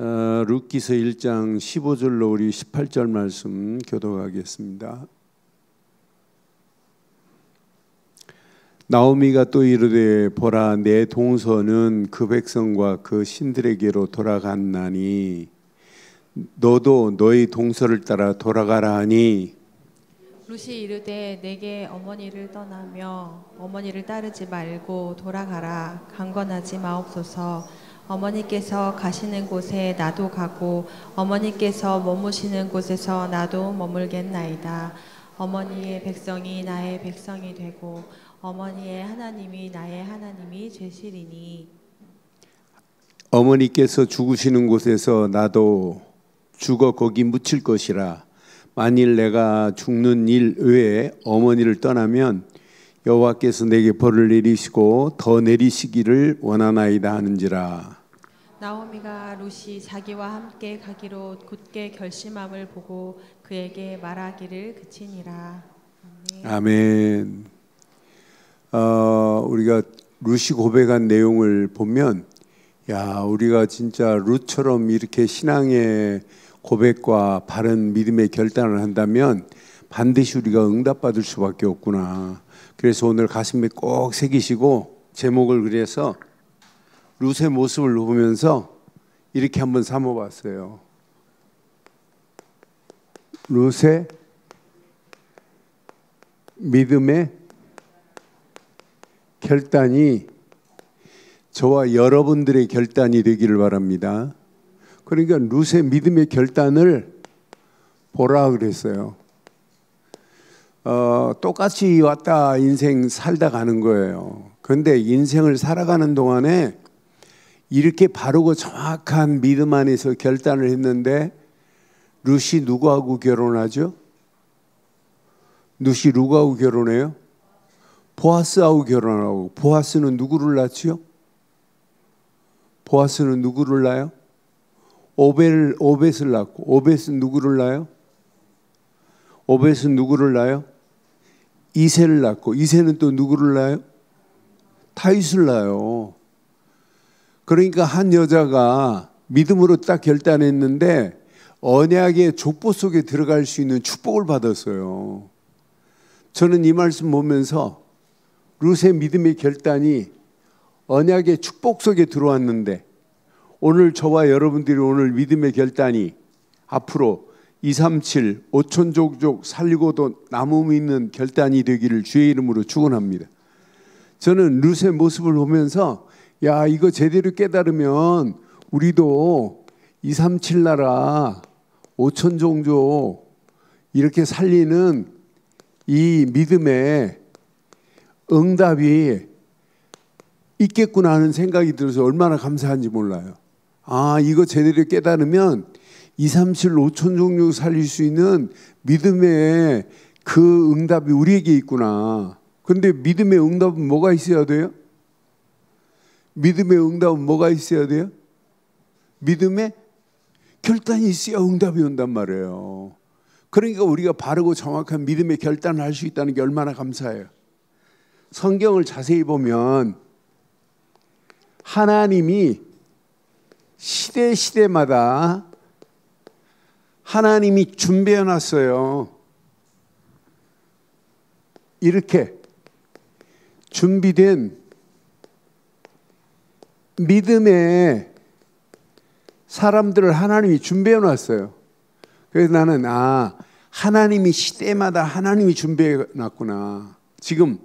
룻기서 1장 15절로 우리 18절 말씀 교독하겠습니다. 나오미가 또 이르되 보라 내 동서는 그 백성과 그 신들에게로 돌아갔나니 너도 너희 동서를 따라 돌아가라 하니 룻이 이르되 내게 어머니를 떠나며 어머니를 따르지 말고 돌아가라 강건하지 마옵소서. 어머니께서 가시는 곳에 나도 가고 어머니께서 머무시는 곳에서 나도 머물겠나이다. 어머니의 백성이 나의 백성이 되고 어머니의 하나님이 나의 하나님이 되시리니 어머니께서 죽으시는 곳에서 나도 죽어 거기 묻힐 것이라. 만일 내가 죽는 일 외에 어머니를 떠나면 여호와께서 내게 벌을 내리시고 더 내리시기를 원하나이다 하는지라. 나오미가 룻이 자기와 함께 가기로 굳게 결심함을 보고 그에게 말하기를 그치니라. 아멘. 우리가 룻이 고백한 내용을 보면 야, 우리가 진짜 룻처럼 이렇게 신앙의 고백과 바른 믿음의 결단을 한다면 반드시 우리가 응답받을 수밖에 없구나. 그래서 오늘 가슴에 꼭 새기시고 제목을 그래서 룻의 모습을 보면서 이렇게 한번 삼아봤어요. 룻의 믿음의 결단이 저와 여러분들의 결단이 되기를 바랍니다. 그러니까 룻의 믿음의 결단을 보라 그랬어요. 똑같이 왔다 인생 살다 가는 거예요. 그런데 인생을 살아가는 동안에 이렇게 바르고 정확한 믿음 안에서 결단을 했는데 룻이 누구하고 결혼하죠? 룻이 누구하고 결혼해요? 보아스하고 결혼하고. 보아스는 누구를 낳지요? 보아스는 누구를 낳아요? 오벳을 낳고. 오벳은 누구를 낳아요? 오벳은 누구를 낳아요? 이새를 낳고. 이새는 또 누구를 낳아요? 다윗을 낳아요. 그러니까 한 여자가 믿음으로 딱 결단했는데 언약의 족보 속에 들어갈 수 있는 축복을 받았어요. 저는 이 말씀 보면서 룻의 믿음의 결단이 언약의 축복 속에 들어왔는데 오늘 저와 여러분들이 오늘 믿음의 결단이 앞으로 237 5천족족 살리고도 남음이 있는 결단이 되기를 주의 이름으로 축원합니다. 저는 룻의 모습을 보면서 야, 이거 제대로 깨달으면 우리도 237 나라 5천종족 이렇게 살리는 이 믿음의 응답이 있겠구나 하는 생각이 들어서 얼마나 감사한지 몰라요. 아, 이거 제대로 깨달으면 237 5천종족 살릴 수 있는 믿음의 그 응답이 우리에게 있구나. 그런데 믿음의 응답은 뭐가 있어야 돼요? 믿음의 응답은 뭐가 있어야 돼요? 믿음의 결단이 있어야 응답이 온단 말이에요. 그러니까 우리가 바르고 정확한 믿음의 결단을 할 수 있다는 게 얼마나 감사해요. 성경을 자세히 보면 하나님이 시대마다 하나님이 준비해 놨어요. 이렇게 준비된 믿음의 사람들을 하나님이 준비해 놨어요. 그래서 나는 하나님이 시대마다 하나님이 준비해 놨구나. 지금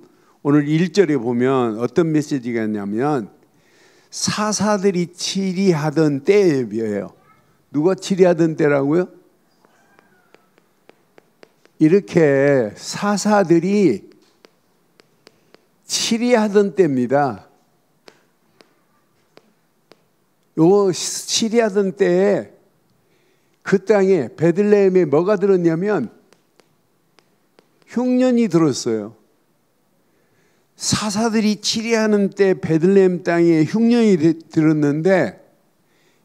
오늘 1절에 보면 어떤 메시지가 있냐면 사사들이 치리하던 때예요. 누가 치리하던 때라고요? 이렇게 사사들이 치리하던 때입니다. 요 치리하던 때에 그 땅에 베들레헴에 뭐가 들었냐면 흉년이 들었어요. 사사들이 치리하는 때 베들레헴 땅에 흉년이 들었는데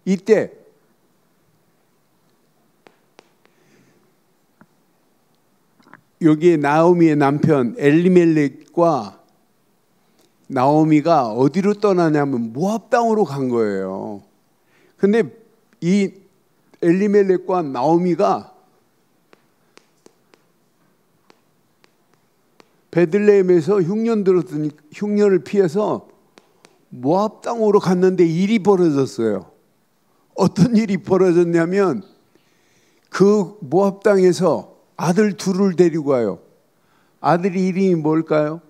이때 여기에 나오미의 남편 엘리멜렉과 나오미가 어디로 떠나냐면 모압 땅으로 간 거예요. 근데 이 엘리멜렉과 나오미가 베들레헴에서 흉년을 피해서 모압 땅으로 갔는데 일이 벌어졌어요. 어떤 일이 벌어졌냐면 그 모압 땅에서 아들 둘을 데리고 와요. 아들이 이름이 뭘까요?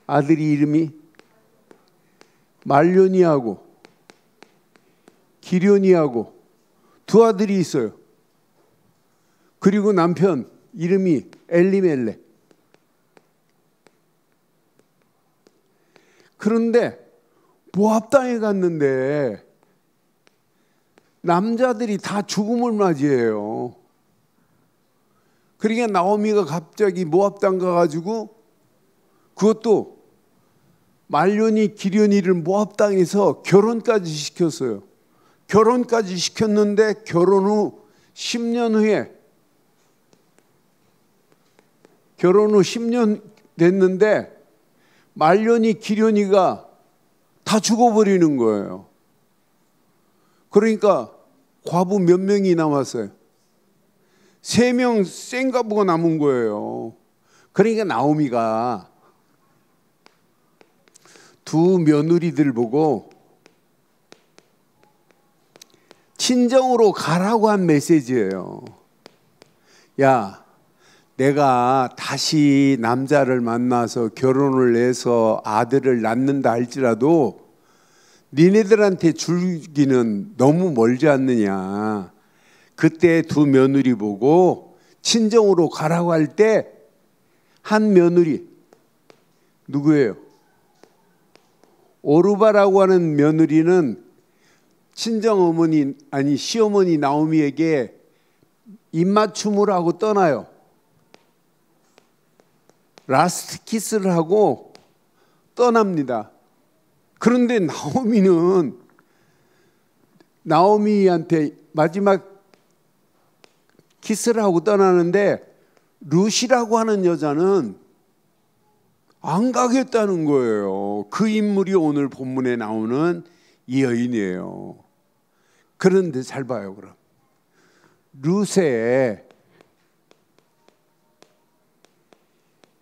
아들이 이름이 말료니하고 기련이하고 두 아들이 있어요. 그리고 남편 이름이 엘리멜렉. 그런데 모압 땅에 갔는데 남자들이 다 죽음을 맞이해요. 그러니까 나오미가 갑자기 모압 땅 가가지고 그것도 말료니 기련이를 모압 땅에서 결혼까지 시켰어요. 결혼까지 시켰는데 결혼 후 10년 됐는데 말료니 기련이가 다 죽어버리는 거예요. 그러니까 과부 몇 명이 남았어요? 3명 생과부가 남은 거예요. 그러니까 나오미가 두 며느리들 보고 친정으로 가라고 한 메시지예요. 야, 내가 다시 남자를 만나서 결혼을 해서 아들을 낳는다 할지라도 니네들한테 줄기는 너무 멀지 않느냐. 그때 두 며느리 보고 친정으로 가라고 할 때 한 며느리 누구예요? 오르바라고 하는 며느리는 친정어머니 아니 시어머니 나오미에게 입맞춤을 하고 떠나요. 라스트 키스를 하고 떠납니다. 그런데 나오미한테 마지막 키스를 하고 떠나는데 룻이라고 하는 여자는 안 가겠다는 거예요. 그 인물이 오늘 본문에 나오는 이 여인이에요. 그런데 잘 봐요. 그럼 룻의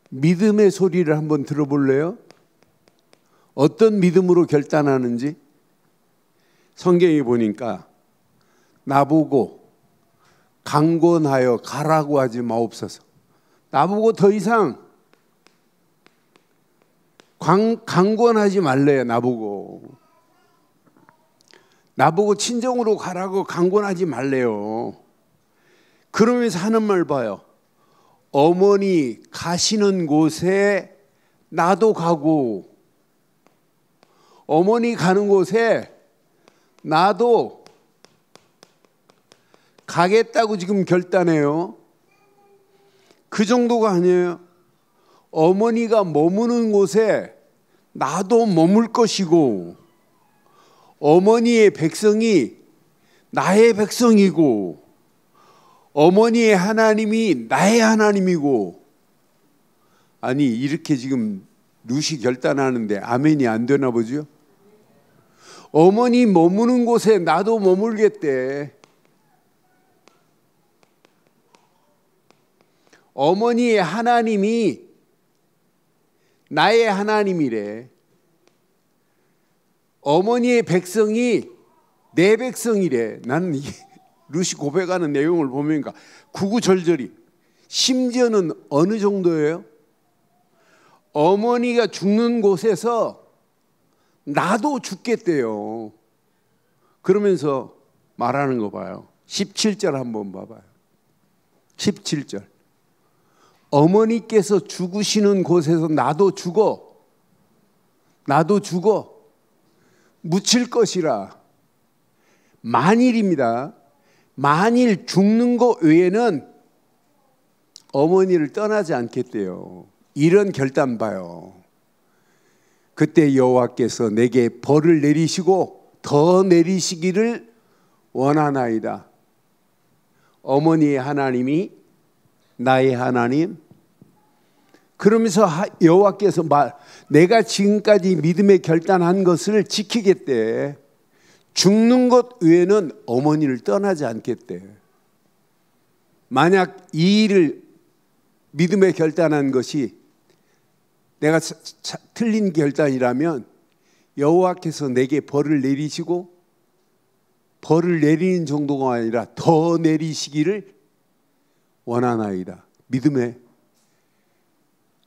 믿음의 소리를 한번 들어볼래요? 어떤 믿음으로 결단하는지 성경에 보니까 나보고 강권하여 가라고 하지 마옵소서. 나보고 더 이상 강권하지 말래요. 나보고 친정으로 가라고 강권하지 말래요. 그러면서 하는 말 봐요. 어머니 가시는 곳에 나도 가고 어머니 가는 곳에 나도 가겠다고 지금 결단해요. 그 정도가 아니에요. 어머니가 머무는 곳에 나도 머물 것이고 어머니의 백성이 나의 백성이고 어머니의 하나님이 나의 하나님이고. 아니 이렇게 지금 룻이 결단하는데 아멘이 안 되나 보죠? 어머니 머무는 곳에 나도 머물겠대. 어머니의 하나님이 나의 하나님이래. 어머니의 백성이 내 백성이래. 나는 룻이 고백하는 내용을 보니까 구구절절히. 심지어는 어느 정도예요? 어머니가 죽는 곳에서 나도 죽겠대요. 그러면서 말하는 거 봐요. 17절 한번 봐봐요. 17절. 어머니께서 죽으시는 곳에서 나도 죽어. 묻힐 것이라. 만일입니다. 만일 죽는 것 외에는 어머니를 떠나지 않겠대요. 이런 결단 봐요. 그때 여호와께서 내게 벌을 내리시고 더 내리시기를 원하나이다. 어머니의 하나님이 나의 하나님. 그러면서 여호와께서 내가 지금까지 믿음에 결단한 것을 지키겠대. 죽는 것 외에는 어머니를 떠나지 않겠대. 만약 이 일을 믿음에 결단한 것이 내가 틀린 결단이라면 여호와께서 내게 벌을 내리시고 벌을 내리는 정도가 아니라 더 내리시기를 원하나이다. 믿음의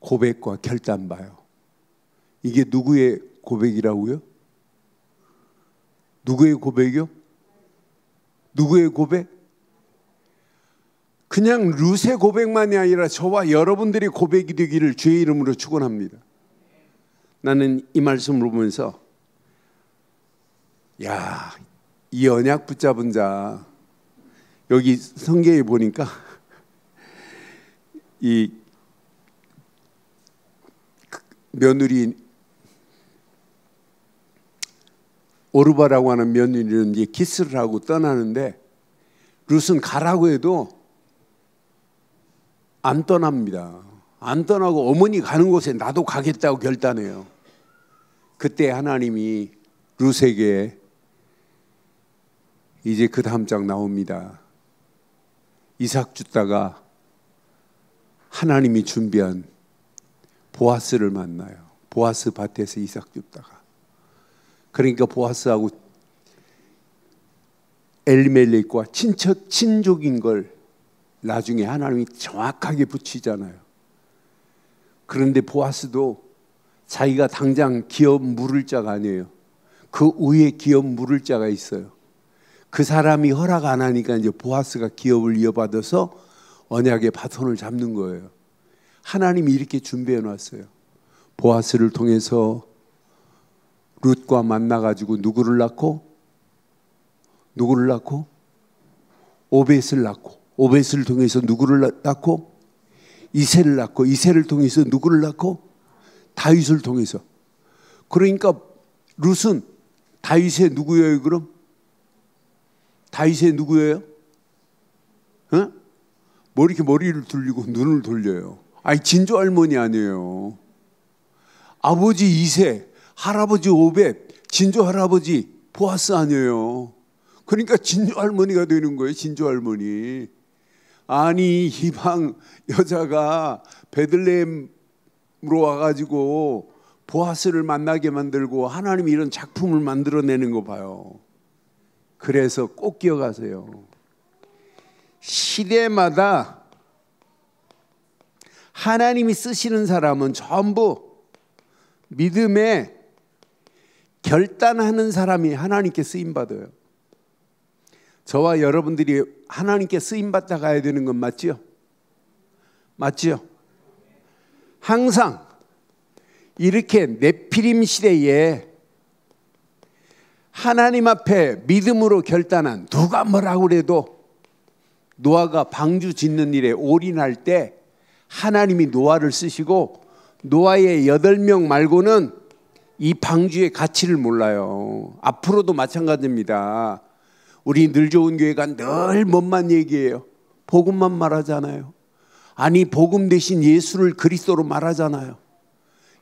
고백과 결단 봐요. 이게 누구의 고백이라고요? 누구의 고백이요? 누구의 고백? 그냥 룻의 고백만이 아니라 저와 여러분들의 고백이 되기를 주의 이름으로 축원합니다. 나는 이 말씀을 보면서 야, 이 언약 붙잡은 자, 여기 성경에 보니까 이 며느리 오르바라고 하는 며느리는 이제 키스를 하고 떠나는데 룻은 가라고 해도 안 떠납니다. 안 떠나고 어머니 가는 곳에 나도 가겠다고 결단해요. 그때 하나님이 룻에게 이제 그 다음 장 나옵니다. 이삭 줍다가 하나님이 준비한 보아스를 만나요. 보아스 밭에서 이삭 줍다가. 그러니까 보아스하고 엘리멜렉과 친족인 걸 나중에 하나님이 정확하게 붙이잖아요. 그런데 보아스도 자기가 당장 기업 물을 자가 아니에요. 그 위에 기업 물을 자가 있어요. 그 사람이 허락 안 하니까 이제 보아스가 기업을 이어받아서 언약의 바톤을 잡는 거예요. 하나님이 이렇게 준비해 놨어요. 보아스를 통해서 룻과 만나가지고 누구를 낳고 오벳을 낳고 오벳을 통해서 누구를 낳고 이새를 낳고 이새를 통해서 누구를 낳고 다윗을 통해서. 그러니까 룻은 다윗의 누구예요? 그럼 다윗의 누구예요? 어? 뭐 이렇게 머리를 돌리고 눈을 돌려요? 아니 진조 할머니 아니에요. 아버지 이새, 할아버지 오벳, 진조 할아버지 보아스 아니에요. 그러니까 진조 할머니가 되는 거예요. 진조 할머니. 아니 이방 여자가 베들레헴으로 와가지고 보아스를 만나게 만들고 하나님이 이런 작품을 만들어내는 거 봐요. 그래서 꼭 기억하세요. 시대마다 하나님이 쓰시는 사람은 전부 믿음에 결단하는 사람이 하나님께 쓰임받아요. 저와 여러분들이 하나님께 쓰임받다 가야 되는 건 맞지요? 맞지요? 항상 이렇게 네피림 시대에 하나님 앞에 믿음으로 결단한, 누가 뭐라고 그래도 노아가 방주 짓는 일에 올인할 때 하나님이 노아를 쓰시고 노아의 8명 말고는 이 방주의 가치를 몰라요. 앞으로도 마찬가지입니다. 우리 늘 좋은 교회가 늘 뭔만 얘기해요. 복음만 말하잖아요. 아니 복음 대신 예수를 그리스도로 말하잖아요.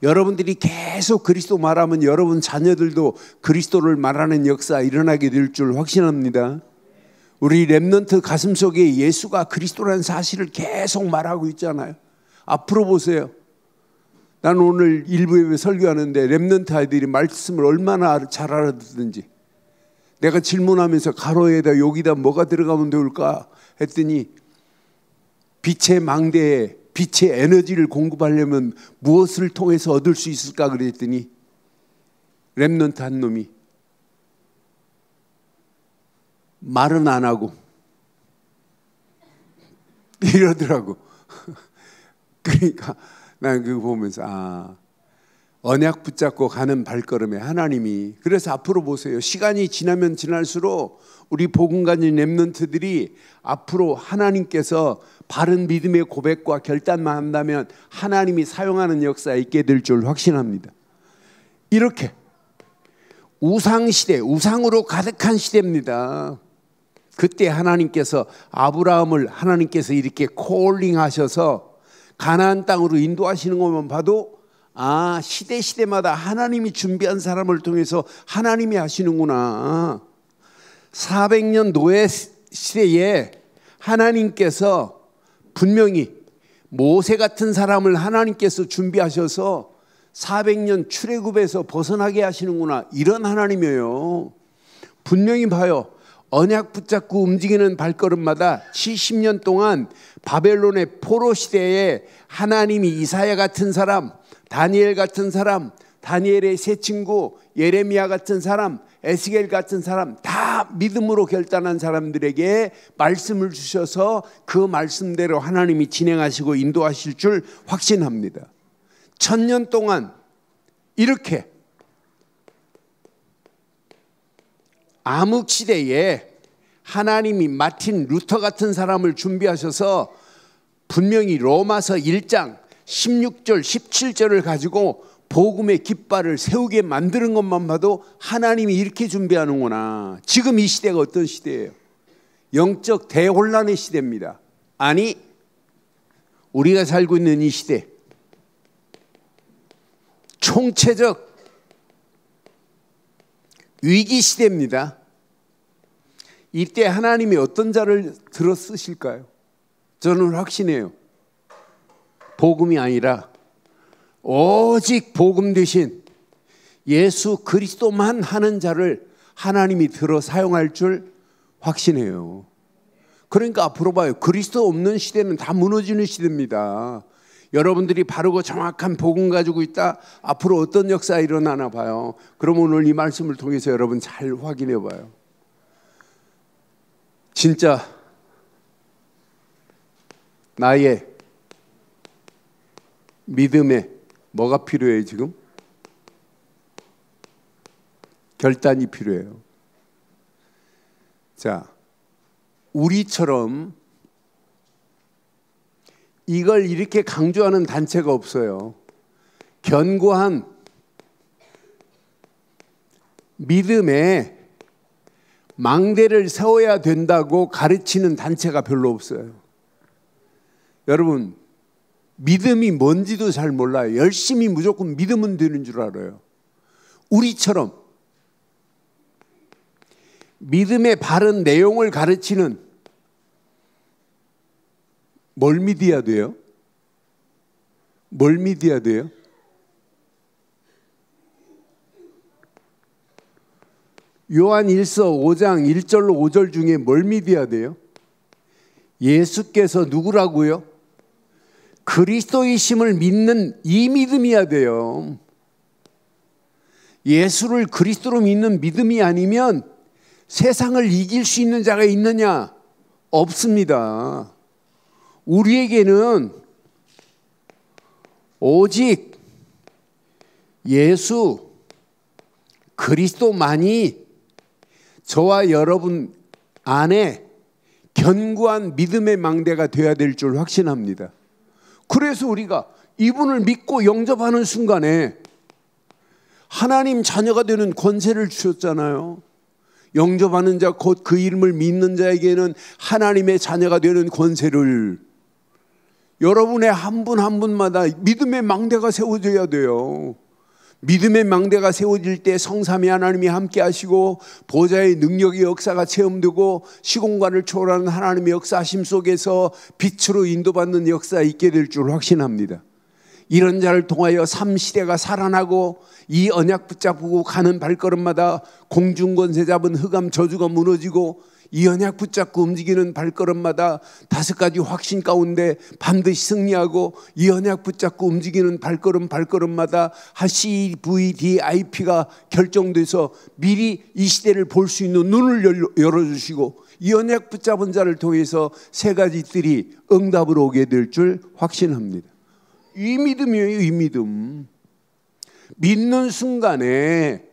여러분들이 계속 그리스도 말하면 여러분 자녀들도 그리스도를 말하는 역사 일어나게 될 줄 확신합니다. 우리 렘넌트 가슴속에 예수가 그리스도라는 사실을 계속 말하고 있잖아요. 앞으로 보세요. 나는 오늘 일부 예배 설교하는데 렘넌트 아이들이 말씀을 얼마나 잘 알아듣든지 내가 질문하면서 가로에다 여기다 뭐가 들어가면 좋을까 했더니 빛의 망대에 빛의 에너지를 공급하려면 무엇을 통해서 얻을 수 있을까 그랬더니 렘넌트 한 놈이 말은 안 하고 이러더라고. 그러니까 난 그거 보면서 언약 붙잡고 가는 발걸음에 하나님이, 그래서 앞으로 보세요. 시간이 지나면 지날수록 우리 복음 가진 렘넌트들이 앞으로 하나님께서 바른 믿음의 고백과 결단만 한다면 하나님이 사용하는 역사에 있게 될 줄 확신합니다. 이렇게 우상시대, 우상으로 가득한 시대입니다. 그때 하나님께서 아브라함을 하나님께서 이렇게 콜링하셔서 가나안 땅으로 인도하시는 것만 봐도 시대마다 하나님이 준비한 사람을 통해서 하나님이 하시는구나. 400년 노예 시대에 하나님께서 분명히 모세 같은 사람을 하나님께서 준비하셔서 400년 출애굽에서 벗어나게 하시는구나, 이런 하나님이에요. 분명히 봐요. 언약 붙잡고 움직이는 발걸음마다 70년 동안 바벨론의 포로 시대에 하나님이 이사야 같은 사람, 다니엘 같은 사람, 다니엘의 세 친구 예레미야 같은 사람, 에스겔 같은 사람, 다 믿음으로 결단한 사람들에게 말씀을 주셔서 그 말씀대로 하나님이 진행하시고 인도하실 줄 확신합니다. 1000년 동안 이렇게 암흑시대에 하나님이 마틴 루터 같은 사람을 준비하셔서 분명히 로마서 1장 16절 17절을 가지고 복음의 깃발을 세우게 만드는 것만 봐도 하나님이 이렇게 준비하는구나. 지금 이 시대가 어떤 시대예요? 영적 대혼란의 시대입니다. 아니, 우리가 살고 있는 이 시대, 총체적 위기 시대입니다. 이때 하나님이 어떤 자를 들어 쓰실까요? 저는 확신해요. 복음이 아니라 오직 복음 대신 예수 그리스도만 하는 자를 하나님이 들어 사용할 줄 확신해요. 그러니까 앞으로 봐요. 그리스도 없는 시대는 다 무너지는 시대입니다. 여러분들이 바르고 정확한 복음 가지고 있다, 앞으로 어떤 역사 일어나나 봐요. 그럼 오늘 이 말씀을 통해서 여러분 잘 확인해 봐요. 진짜 나의 믿음에 뭐가 필요해요? 지금 결단이 필요해요. 자, 우리처럼 이걸 이렇게 강조하는 단체가 없어요. 견고한 믿음에 망대를 세워야 된다고 가르치는 단체가 별로 없어요. 여러분, 믿음이 뭔지도 잘 몰라요. 열심히 무조건 믿으면 되는 줄 알아요. 우리처럼 믿음의 바른 내용을 가르치는, 뭘 믿어야 돼요? 뭘 믿어야 돼요? 요한 1서 5장 1절로 5절 중에 뭘 믿어야 돼요? 예수께서 누구라고요? 그리스도이심을 믿는 이 믿음이야 돼요. 예수를 그리스도로 믿는 믿음이 아니면 세상을 이길 수 있는 자가 있느냐? 없습니다. 우리에게는 오직 예수 그리스도만이 저와 여러분 안에 견고한 믿음의 망대가 되어야 될 줄 확신합니다. 그래서 우리가 이분을 믿고 영접하는 순간에 하나님 자녀가 되는 권세를 주셨잖아요. 영접하는 자 곧 그 이름을 믿는 자에게는 하나님의 자녀가 되는 권세를, 여러분의 한 분 한 분마다 믿음의 망대가 세워져야 돼요. 믿음의 망대가 세워질 때 성삼위 하나님이 함께 하시고 보좌의 능력의 역사가 체험되고 시공간을 초월하는 하나님의 역사하심 속에서 빛으로 인도받는 역사가 있게 될 줄 확신합니다. 이런 자를 통하여 삼시대가 살아나고 이 언약 붙잡고 가는 발걸음마다 공중권세 잡은 흑암 저주가 무너지고 이 언약 붙잡고 움직이는 발걸음마다 5가지 확신 가운데 반드시 승리하고 이 언약 붙잡고 움직이는 발걸음마다 CVDIP가 결정돼서 미리 이 시대를 볼 수 있는 눈을 열어주시고 이 언약 붙잡은 자를 통해서 3가지 뜰이 응답으로 오게 될 줄 확신합니다. 이 믿음이에요. 이 믿음. 믿는 순간에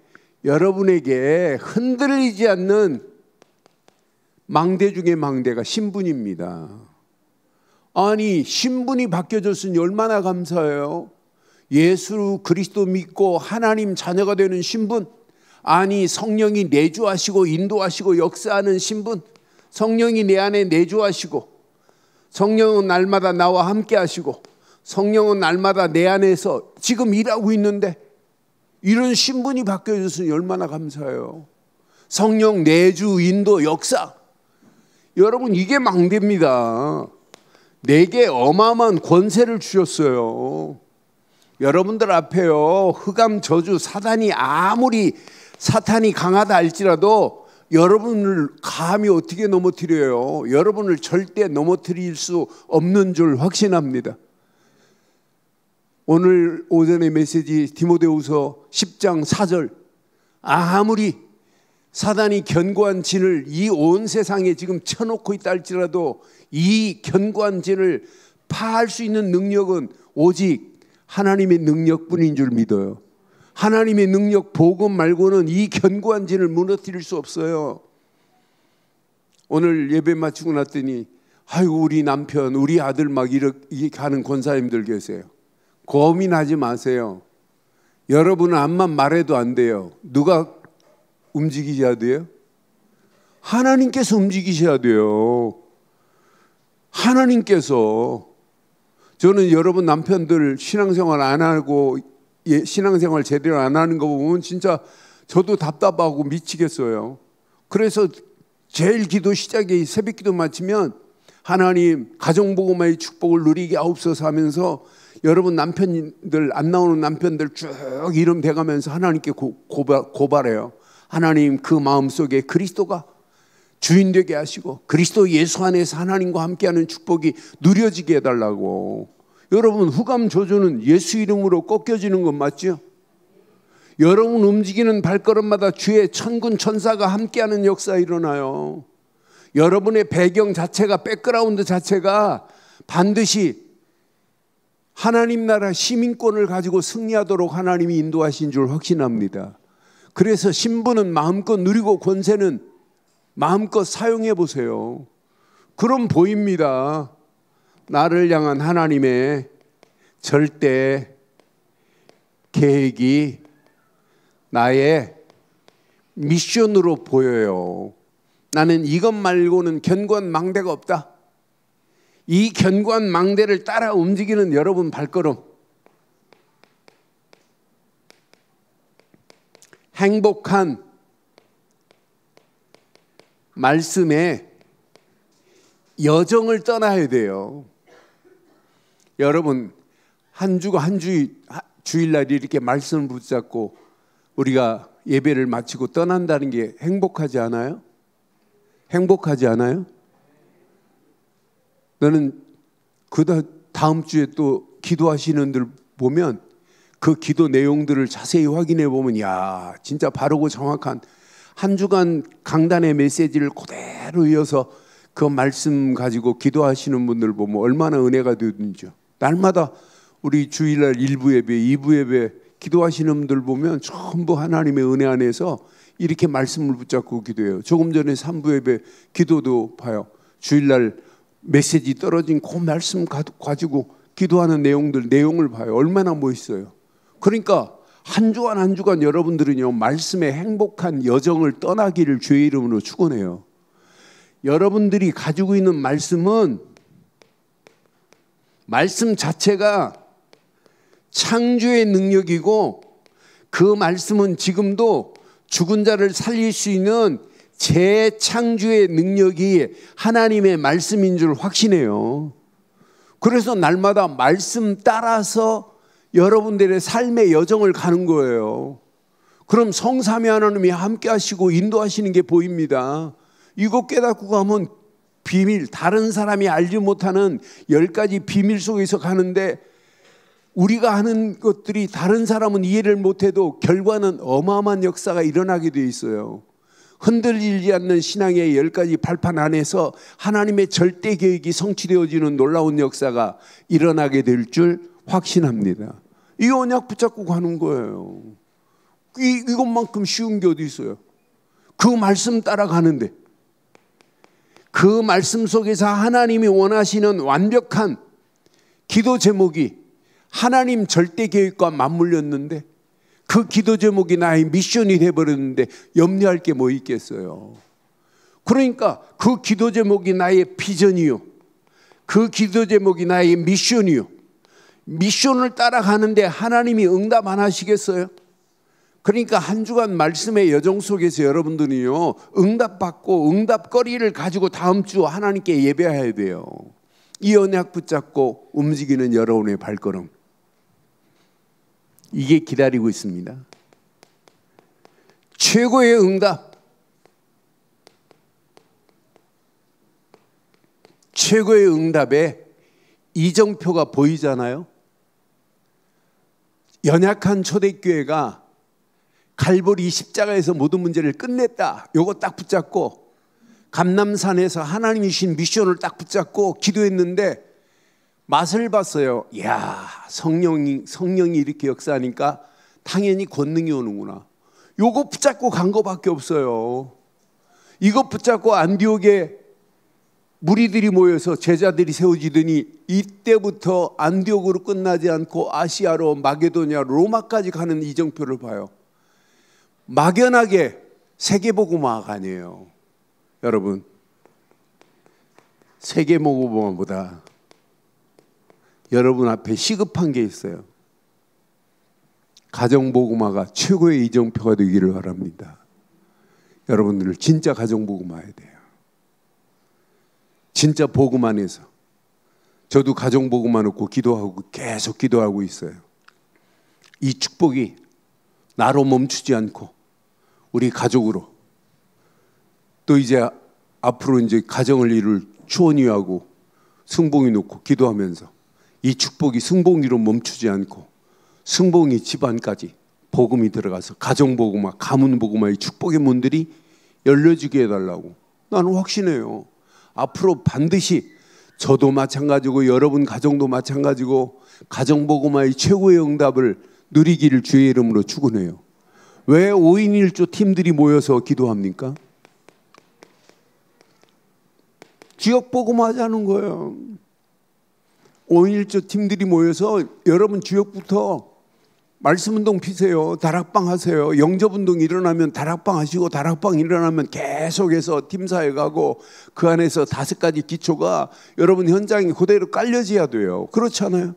여러분에게 흔들리지 않는 망대 중에 망대가 신분입니다. 아니, 신분이 바뀌어졌으니 얼마나 감사해요. 예수 그리스도 믿고 하나님 자녀가 되는 신분, 아니 성령이 내주하시고 인도하시고 역사하는 신분, 성령이 내 안에 내주하시고 성령은 날마다 나와 함께 하시고 성령은 날마다 내 안에서 지금 일하고 있는데 이런 신분이 바뀌어졌으니 얼마나 감사해요. 성령 내주, 인도, 역사. 여러분, 이게 망대입니다. 내게 어마어마한 권세를 주셨어요. 여러분들 앞에요, 흑암 저주, 사탄이 강하다 할지라도 여러분을 감히 어떻게 넘어뜨려요? 여러분을 절대 넘어뜨릴 수 없는 줄 확신합니다. 오늘 오전의 메시지 디모데후서 10장 4절, 아무리 사단이 견고한 진을 이 온 세상에 지금 쳐놓고 있다 할지라도 이 견고한 진을 파할 수 있는 능력은 오직 하나님의 능력뿐인 줄 믿어요. 하나님의 능력, 복음 말고는 이 견고한 진을 무너뜨릴 수 없어요. 오늘 예배 마치고 났더니 아이고, 우리 남편, 우리 아들 막 이렇게 하는 권사님들 계세요. 고민하지 마세요. 여러분은 암만 말해도 안 돼요. 누가 움직이셔야 돼요? 하나님께서 움직이셔야 돼요. 하나님께서. 저는 여러분 남편들 신앙생활 안 하고 신앙생활 제대로 안 하는 거 보면 진짜 저도 답답하고 미치겠어요. 그래서 제일 기도 시작이 새벽 기도 마치면 하나님 가정복음화의 축복을 누리게 하옵소서 하면서 여러분 남편들, 안 나오는 남편들 쭉 이름 대가면서 하나님께 고발해요. 하나님, 그 마음속에 그리스도가 주인 되게 하시고 그리스도 예수 안에서 하나님과 함께하는 축복이 누려지게 해달라고. 여러분, 흑암 저주는 예수 이름으로 꺾여지는 건 맞죠? 여러분 움직이는 발걸음마다 주의 천군 천사가 함께하는 역사 일어나요. 여러분의 배경 자체가, 백그라운드 자체가 반드시 하나님 나라 시민권을 가지고 승리하도록 하나님이 인도하신 줄 확신합니다. 그래서 신분은 마음껏 누리고 권세는 마음껏 사용해 보세요. 그럼 보입니다. 나를 향한 하나님의 절대 계획이 나의 미션으로 보여요. 나는 이것 말고는 견고한 망대가 없다. 이 견고한 망대를 따라 움직이는 여러분 발걸음, 행복한 말씀에 여정을 떠나야 돼요. 여러분, 한 주가 한 주일날 이렇게 말씀을 붙잡고 우리가 예배를 마치고 떠난다는 게 행복하지 않아요? 행복하지 않아요? 너는 그 다음 주에 또 기도하시는 분들 보면 그 기도 내용들을 자세히 확인해 보면, 야, 진짜 바르고 정확한 한 주간 강단의 메시지를 그대로 이어서 그 말씀 가지고 기도하시는 분들 보면 얼마나 은혜가 되는지요. 날마다 우리 주일날 1부 예배, 2부 예배 기도하시는 분들 보면 전부 하나님의 은혜 안에서 이렇게 말씀을 붙잡고 기도해요. 조금 전에 3부 예배 기도도 봐요. 주일날 메시지 떨어진 그 말씀 가지고 기도하는 내용을 봐요. 얼마나 멋있어요. 그러니까 한 주간 한 주간 여러분들은요, 말씀의 행복한 여정을 떠나기를 주의 이름으로 축원해요. 여러분들이 가지고 있는 말씀은, 말씀 자체가 창조의 능력이고 그 말씀은 지금도 죽은 자를 살릴 수 있는 재창조의 능력이 하나님의 말씀인 줄 확신해요. 그래서 날마다 말씀 따라서 여러분들의 삶의 여정을 가는 거예요. 그럼 성삼위 하나님이 함께 하시고 인도하시는 게 보입니다. 이거 깨닫고 가면 비밀, 다른 사람이 알지 못하는 10가지 비밀 속에서 가는데, 우리가 하는 것들이 다른 사람은 이해를 못해도 결과는 어마어마한 역사가 일어나게 돼 있어요. 흔들리지 않는 신앙의 10가지 발판 안에서 하나님의 절대 계획이 성취되어지는 놀라운 역사가 일어나게 될 줄 확신합니다. 이 언약 붙잡고 가는 거예요. 이것만큼 쉬운 게 어디 있어요? 그 말씀 따라가는데, 그 말씀 속에서 하나님이 원하시는 완벽한 기도 제목이 하나님 절대 계획과 맞물렸는데, 그 기도 제목이 나의 미션이 돼버렸는데 염려할 게 뭐 있겠어요? 그러니까 그 기도 제목이 나의 비전이요, 그 기도 제목이 나의 미션이요. 미션을 따라가는데 하나님이 응답 안 하시겠어요? 그러니까 한 주간 말씀의 여정 속에서 여러분들이요, 응답받고 응답거리를 가지고 다음 주 하나님께 예배해야 돼요. 이 언약 붙잡고 움직이는 여러분의 발걸음, 이게 기다리고 있습니다. 최고의 응답, 최고의 응답에 이정표가 보이잖아요. 연약한 초대교회가 갈보리 십자가에서 모든 문제를 끝냈다, 요거 딱 붙잡고 감람산에서 하나님이 주신 미션을 딱 붙잡고 기도했는데 맛을 봤어요. 이야, 성령이 이렇게 역사하니까 당연히 권능이 오는구나. 요거 붙잡고 간 거밖에 없어요. 이거 붙잡고 안디옥에 무리들이 모여서 제자들이 세워지더니 이때부터 안디옥으로 끝나지 않고 아시아로, 마게도냐, 로마까지 가는 이정표를 봐요. 막연하게 세계복음화가 아니에요. 여러분, 세계복음화보다 여러분 앞에 시급한 게 있어요. 가정복음화가 최고의 이정표가 되기를 바랍니다. 여러분들 진짜 가정복음화해야 돼요. 진짜 복음 안에서. 저도 가정복음화 놓고 기도하고 계속 기도하고 있어요. 이 축복이 나로 멈추지 않고 우리 가족으로, 또 이제 앞으로 이제 가정을 이룰 추원이하고 승봉이 놓고 기도하면서 이 축복이 승봉이로 멈추지 않고 승봉이 집안까지 복음이 들어가서 가정복음화, 가문복음화의 축복의 문들이 열려지게 해달라고 나는 확신해요. 앞으로 반드시 저도 마찬가지고 여러분 가정도 마찬가지고 가정복음화의 최고의 응답을 누리기를 주의 이름으로 축원해요. 왜 5인 1조 팀들이 모여서 기도합니까? 지역복음화 하자는 거예요. 5인 1조 팀들이 모여서 여러분 지역부터 말씀운동 피세요. 다락방 하세요. 영접운동 일어나면 다락방 하시고, 다락방 일어나면 계속해서 팀사에 가고, 그 안에서 5가지 기초가 여러분 현장에 그대로 깔려져야 돼요. 그렇잖아요.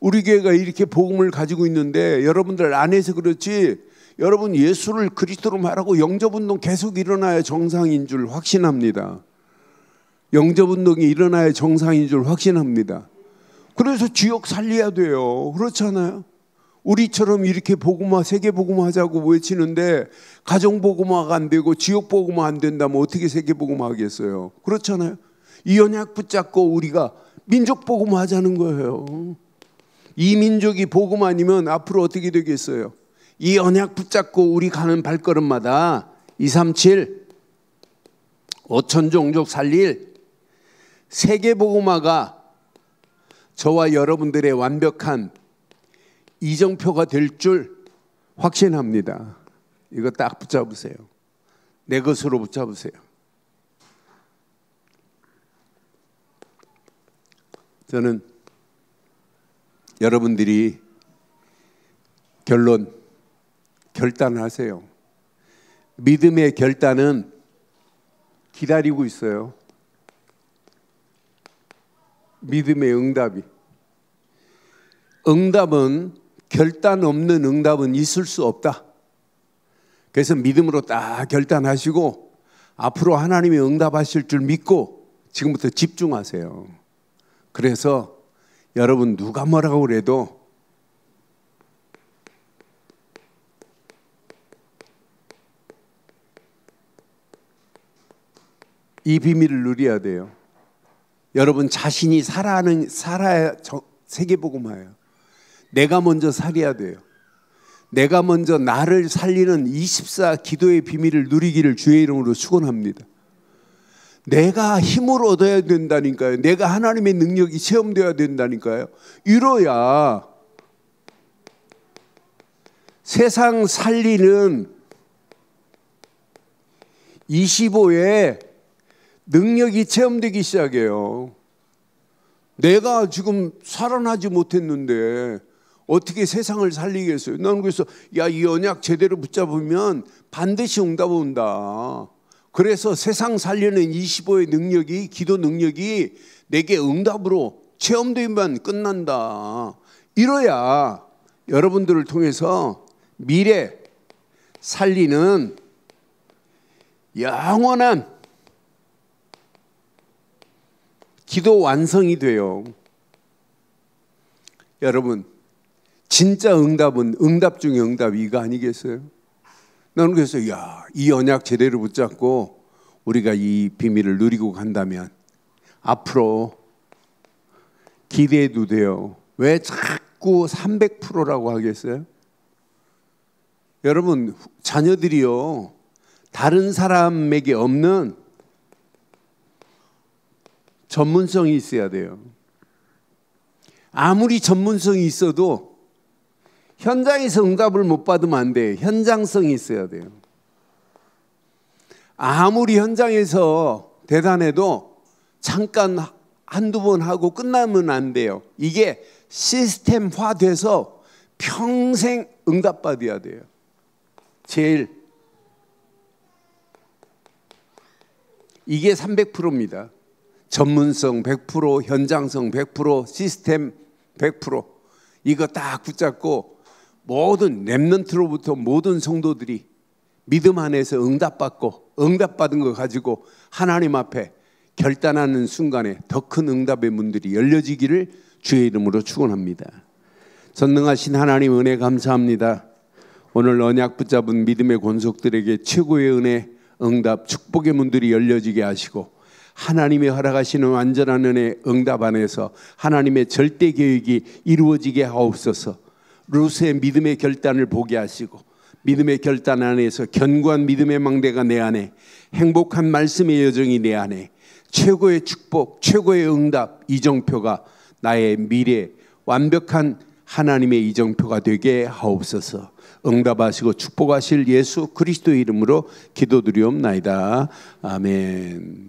우리 교회가 이렇게 복음을 가지고 있는데 여러분들 안에서 그렇지, 여러분 예수를 그리스도로 말하고 영접운동 계속 일어나야 정상인 줄 확신합니다. 영접운동이 일어나야 정상인 줄 확신합니다. 그래서 지역 살려야 돼요. 그렇잖아요. 우리처럼 이렇게 복음화, 세계복음화 하자고 외치는데 가정복음화가 안 되고 지역복음화 안 된다면 어떻게 세계복음화 하겠어요? 그렇잖아요. 이 언약 붙잡고 우리가 민족복음화 하자는 거예요. 이 민족이 복음 아니면 앞으로 어떻게 되겠어요? 이 언약 붙잡고 우리 가는 발걸음마다 237 5천 종족 살릴 세계복음화가 저와 여러분들의 완벽한 이정표가 될 줄 확신합니다. 이거 딱 붙잡으세요. 내 것으로 붙잡으세요. 저는 여러분들이 결단하세요. 믿음의 결단은 기다리고 있어요. 믿음의 응답이. 응답은, 결단 없는 응답은 있을 수 없다. 그래서 믿음으로 딱 결단하시고 앞으로 하나님이 응답하실 줄 믿고 지금부터 집중하세요. 그래서 여러분 누가 뭐라고 그래도 이 비밀을 누려야 돼요. 여러분 자신이 살아야 세계복음화예요. 내가 먼저 살아야 돼요. 내가 먼저 나를 살리는 24 기도의 비밀을 누리기를 주의 이름으로 축원합니다. 내가 힘을 얻어야 된다니까요. 내가 하나님의 능력이 체험되어야 된다니까요. 이뤄야 세상 살리는 25의 능력이 체험되기 시작해요. 내가 지금 살아나지 못했는데 어떻게 세상을 살리겠어요? 나는 그래서 이 언약 제대로 붙잡으면 반드시 응답 온다. 그래서 세상 살리는 25의 능력이, 기도 능력이 내게 응답으로 체험되면 끝난다. 이뤄야 여러분들을 통해서 미래 살리는 영원한 기도 완성이 돼요. 여러분, 진짜 응답은 응답 중에 응답이 이거 아니겠어요? 나는 그래서 이 언약 제대로 붙잡고 우리가 이 비밀을 누리고 간다면 앞으로 기대해도 돼요. 왜 자꾸 300%라고 하겠어요? 여러분, 자녀들이요, 다른 사람에게 없는 전문성이 있어야 돼요. 아무리 전문성이 있어도 현장에서 응답을 못 받으면 안 돼요. 현장성이 있어야 돼요. 아무리 현장에서 대단해도 잠깐 한두 번 하고 끝나면 안 돼요. 이게 시스템화돼서 평생 응답받아야 돼요. 제일 이게 300%입니다. 전문성 100%, 현장성 100%, 시스템 100%. 이거 딱 붙잡고 모든 렘넌트로부터 모든 성도들이 믿음 안에서 응답받고 응답받은 거 가지고 하나님 앞에 결단하는 순간에 더 큰 응답의 문들이 열려지기를 주의 이름으로 축원합니다. 전능하신 하나님 은혜 감사합니다. 오늘 언약 붙잡은 믿음의 권속들에게 최고의 은혜, 응답, 축복의 문들이 열려지게 하시고 하나님이 허락하시는 완전한 은혜, 응답 안에서 하나님의 절대 계획이 이루어지게 하옵소서. 루스의 믿음의 결단을 보게 하시고 믿음의 결단 안에서 견고한 믿음의 망대가 내 안에, 행복한 말씀의 여정이 내 안에, 최고의 축복, 최고의 응답, 이정표가 나의 미래 완벽한 하나님의 이정표가 되게 하옵소서. 응답하시고 축복하실 예수 그리스도의 이름으로 기도드리옵나이다. 아멘.